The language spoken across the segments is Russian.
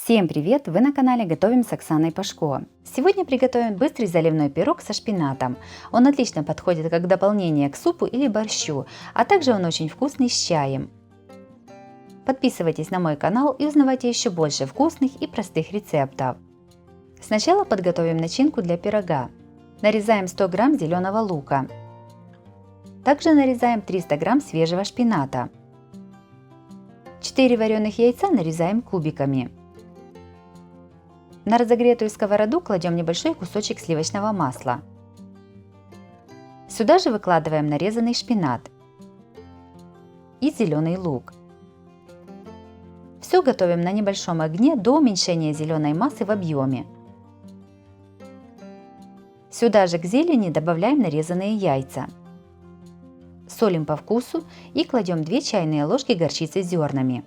Всем привет! Вы на канале Готовим с Оксаной Пашко. Сегодня приготовим быстрый заливной пирог со шпинатом. Он отлично подходит как дополнение к супу или борщу, а также он очень вкусный с чаем. Подписывайтесь на мой канал и узнавайте еще больше вкусных и простых рецептов. Сначала подготовим начинку для пирога. Нарезаем 100 грамм зеленого лука. Также нарезаем 300 грамм свежего шпината. 4 вареных яйца нарезаем кубиками. На разогретую сковороду кладем небольшой кусочек сливочного масла. Сюда же выкладываем нарезанный шпинат и зеленый лук. Все готовим на небольшом огне до уменьшения зеленой массы в объеме. Сюда же к зелени добавляем нарезанные яйца. Солим по вкусу и кладем 2 чайные ложки горчицы с зернами.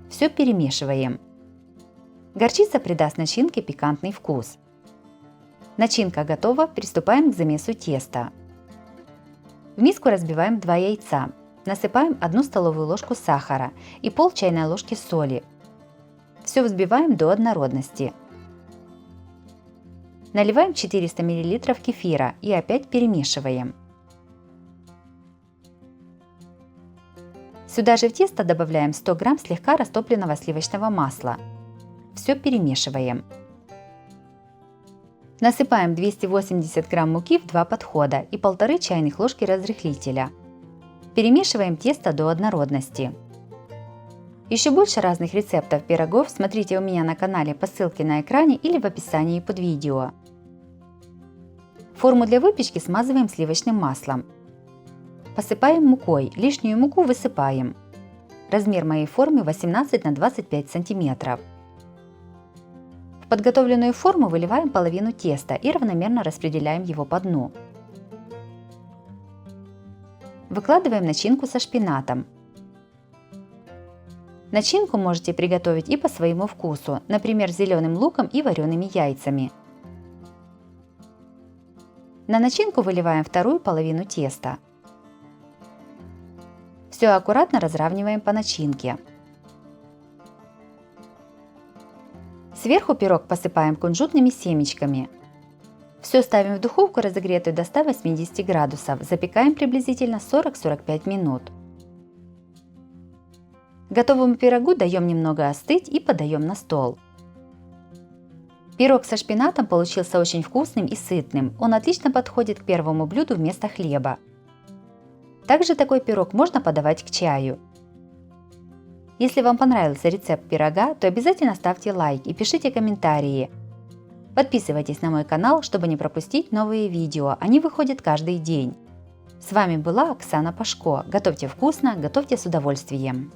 Все перемешиваем. Горчица придаст начинке пикантный вкус. Начинка готова, приступаем к замесу теста. В миску разбиваем 2 яйца, насыпаем 1 столовую ложку сахара и пол чайной ложки соли. Все взбиваем до однородности. Наливаем 400 мл кефира и опять перемешиваем. Сюда же в тесто добавляем 100 грамм слегка растопленного сливочного масла. Все перемешиваем. Насыпаем 280 грамм муки в 2 подхода и 1,5 чайных ложки разрыхлителя. Перемешиваем тесто до однородности. Еще больше разных рецептов пирогов смотрите у меня на канале по ссылке на экране или в описании под видео. Форму для выпечки смазываем сливочным маслом. Посыпаем мукой, лишнюю муку высыпаем. Размер моей формы 18 на 25 сантиметров. В подготовленную форму выливаем половину теста и равномерно распределяем его по дну. Выкладываем начинку со шпинатом. Начинку можете приготовить и по своему вкусу, например, с зеленым луком и вареными яйцами. На начинку выливаем вторую половину теста. Все аккуратно разравниваем по начинке. Сверху пирог посыпаем кунжутными семечками. Все ставим в духовку, разогретую до 180 градусов. Запекаем приблизительно 40-45 минут. Готовому пирогу даем немного остыть и подаем на стол. Пирог со шпинатом получился очень вкусным и сытным. Он отлично подходит к первому блюду вместо хлеба. Также такой пирог можно подавать к чаю. Если вам понравился рецепт пирога, то обязательно ставьте лайк и пишите комментарии. Подписывайтесь на мой канал, чтобы не пропустить новые видео, они выходят каждый день. С вами была Оксана Пашко. Готовьте вкусно, готовьте с удовольствием.